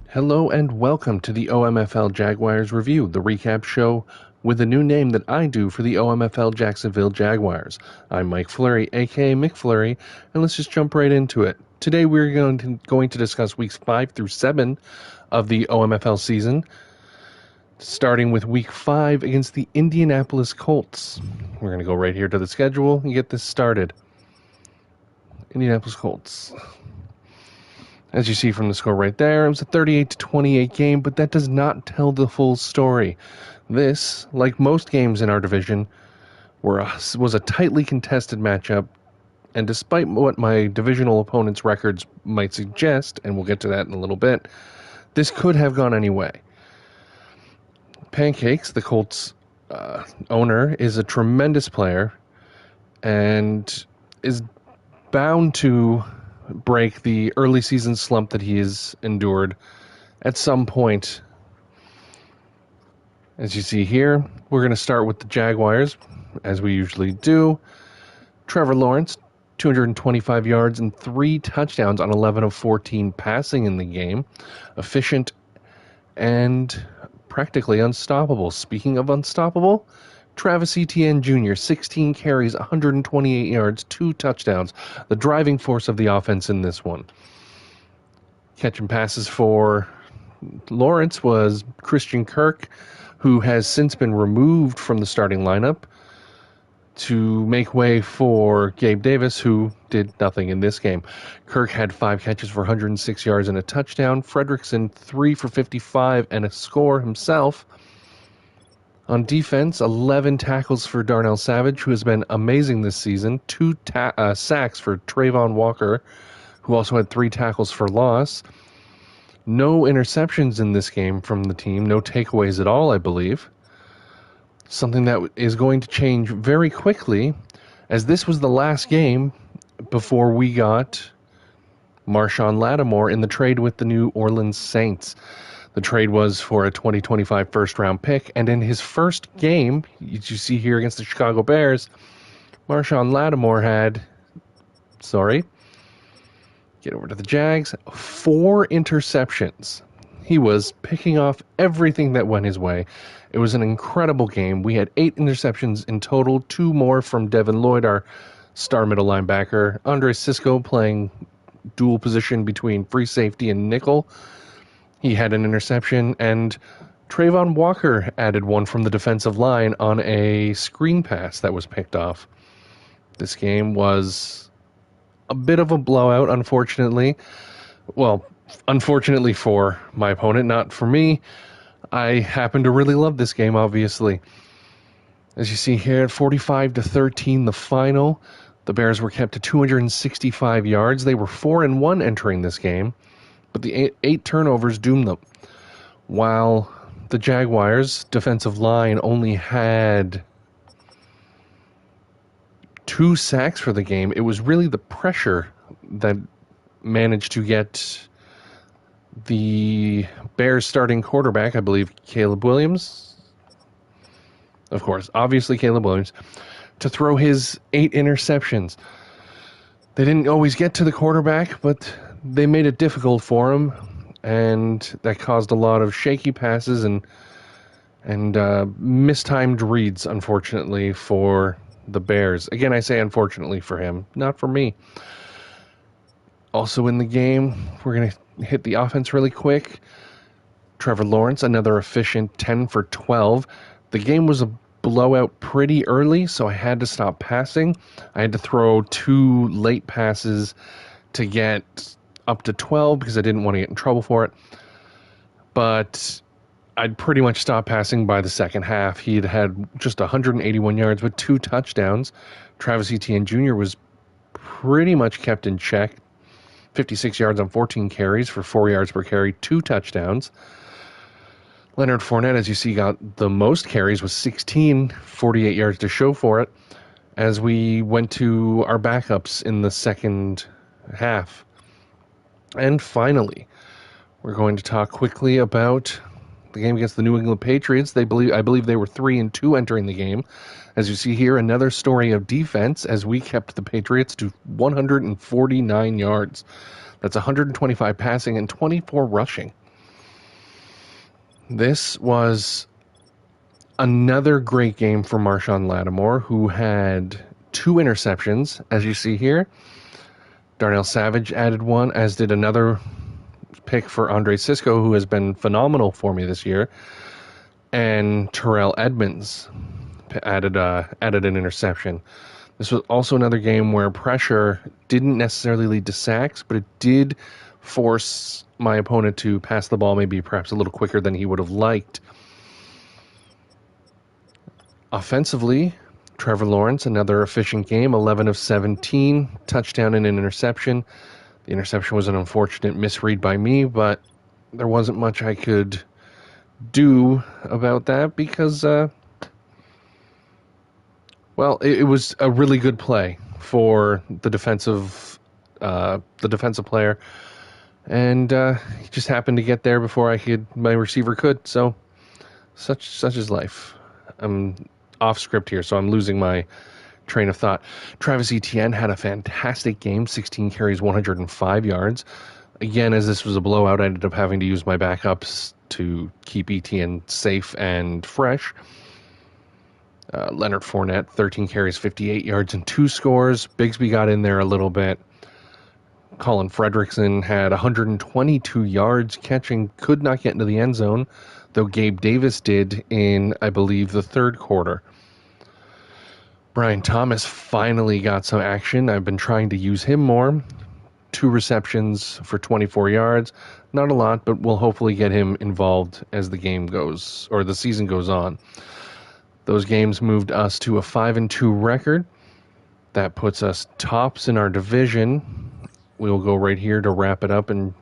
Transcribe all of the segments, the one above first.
Hello and welcome to the OMFL Jaguars Review, the recap show with a new name that I do for the OMFL Jacksonville Jaguars. I'm Mike Fleury, aka Mick Fleury, and let's just jump right into it. Today we're going to discuss weeks 5 through 7 of the OMFL season, starting with week 5 against the Indianapolis Colts. We're going to go right here to the schedule and get this started. Indianapolis Colts. As you see from the score right there, it was a 38-28 game, but that does not tell the full story. This, like most games in our division, was a tightly contested matchup, and despite what my divisional opponents' records might suggest, and we'll get to that in a little bit, this could have gone any way. Pancakes, the Colts' owner, is a tremendous player, and is bound to break the early season slump that he has endured at some point. As you see here, we're going to start with the Jaguars, as we usually do. Trevor Lawrence, 225 yards and 3 touchdowns on 11 of 14 passing in the game. Efficient and practically unstoppable. Speaking of unstoppable, Travis Etienne Jr., 16 carries, 128 yards, 2 touchdowns. The driving force of the offense in this one. Catching passes for Lawrence was Christian Kirk, who has since been removed from the starting lineup to make way for Gabe Davis, who did nothing in this game. Kirk had 5 catches for 106 yards and a touchdown. Fredrickson, 3 for 55 and a score himself. On defense, 11 tackles for Darnell Savage, who has been amazing this season. 2 sacks for Trayvon Walker, who also had 3 tackles for loss. No interceptions in this game from the team. No takeaways at all, I believe. Something that is going to change very quickly, as this was the last game before we got Marshawn Lattimore in the trade with the New Orleans Saints. The trade was for a 2025 first-round pick, and in his first game, you see here against the Chicago Bears, Marshawn Lattimore had, get over to the Jags, 4 interceptions. He was picking off everything that went his way. It was an incredible game. We had 8 interceptions in total, 2 more from Devin Lloyd, our star middle linebacker. Andre Cisco playing dual position between free safety and nickel. He had an interception, and Trayvon Walker added one from the defensive line on a screen pass that was picked off. This game was a bit of a blowout, unfortunately. Well, unfortunately for my opponent, not for me. I happen to really love this game, obviously. As you see here, 45-13 the final. The Bears were kept to 265 yards. They were 4-1 entering this game, but the 8 turnovers doomed them. While the Jaguars' defensive line only had 2 sacks for the game, it was really the pressure that managed to get the Bears' starting quarterback, I believe Caleb Williams, of course, obviously Caleb Williams, to throw his 8 interceptions. They didn't always get to the quarterback, but they made it difficult for him, and that caused a lot of shaky passes and mistimed reads, unfortunately, for the Bears. Again, I say unfortunately for him, not for me. Also in the game, we're going to hit the offense really quick. Trevor Lawrence, another efficient 10 for 12. The game was a blowout pretty early, so I had to stop passing. I had to throw 2 late passes to get up to 12 because I didn't want to get in trouble for it. But I'd pretty much stopped passing by the second half. He'd had just 181 yards with 2 touchdowns. Travis Etienne Jr. was pretty much kept in check. 56 yards on 14 carries for 4 yards per carry, 2 touchdowns. Leonard Fournette, as you see, got the most carries with 16, 48 yards to show for it, as we went to our backups in the second half. And finally, we're going to talk quickly about the game against the New England Patriots. I believe they were 3-2 entering the game. As you see here, another story of defense as we kept the Patriots to 149 yards. That's 125 passing and 24 rushing. This was another great game for Marshawn Lattimore, who had 2 interceptions, as you see here. Darnell Savage added one, as did another pick for Andre Sisco, who has been phenomenal for me this year. And Terrell Edmonds added an interception. This was also another game where pressure didn't necessarily lead to sacks, but it did force my opponent to pass the ball maybe perhaps a little quicker than he would have liked. Offensively, Trevor Lawrence, another efficient game, 11 of 17, touchdown and an interception. The interception was an unfortunate misread by me, but there wasn't much I could do about that because, it was a really good play for the defensive player, and he just happened to get there before my receiver could. So, such is life. I'm off script here, so I'm losing my train of thought. Travis Etienne had a fantastic game, 16 carries, 105 yards. Again, as this was a blowout, I ended up having to use my backups to keep Etienne safe and fresh. Leonard Fournette, 13 carries, 58 yards, and 2 scores. Bigsby got in there a little bit. Colin Fredrickson had 122 yards catching, could not get into the end zone, though Gabe Davis did in, I believe, the third quarter. Brian Thomas finally got some action. I've been trying to use him more. 2 receptions for 24 yards. Not a lot, but we'll hopefully get him involved as the game goes, or the season goes on. Those games moved us to a 5-2 record. That puts us tops in our division. We'll go right here to wrap it up and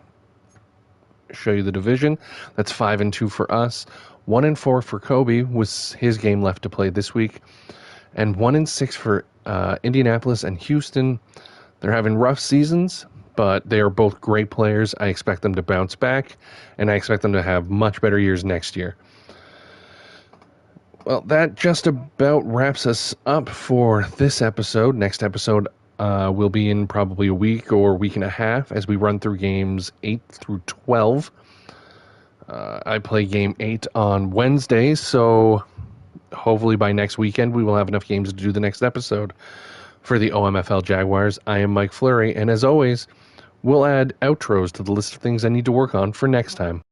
show you the division. That's 5-2 for us. 1-4 for Kobe with his game left to play this week. And 1-6 for Indianapolis and Houston. They're having rough seasons, but they are both great players. I expect them to bounce back, and I expect them to have much better years next year. Well, that just about wraps us up for this episode. Next episode will be in probably a week or week and a half as we run through games 8 through 12. I play game 8 on Wednesday, so hopefully by next weekend we will have enough games to do the next episode. For the OMFL Jaguars, I am Mike Fleury, and as always, we'll add outros to the list of things I need to work on for next time.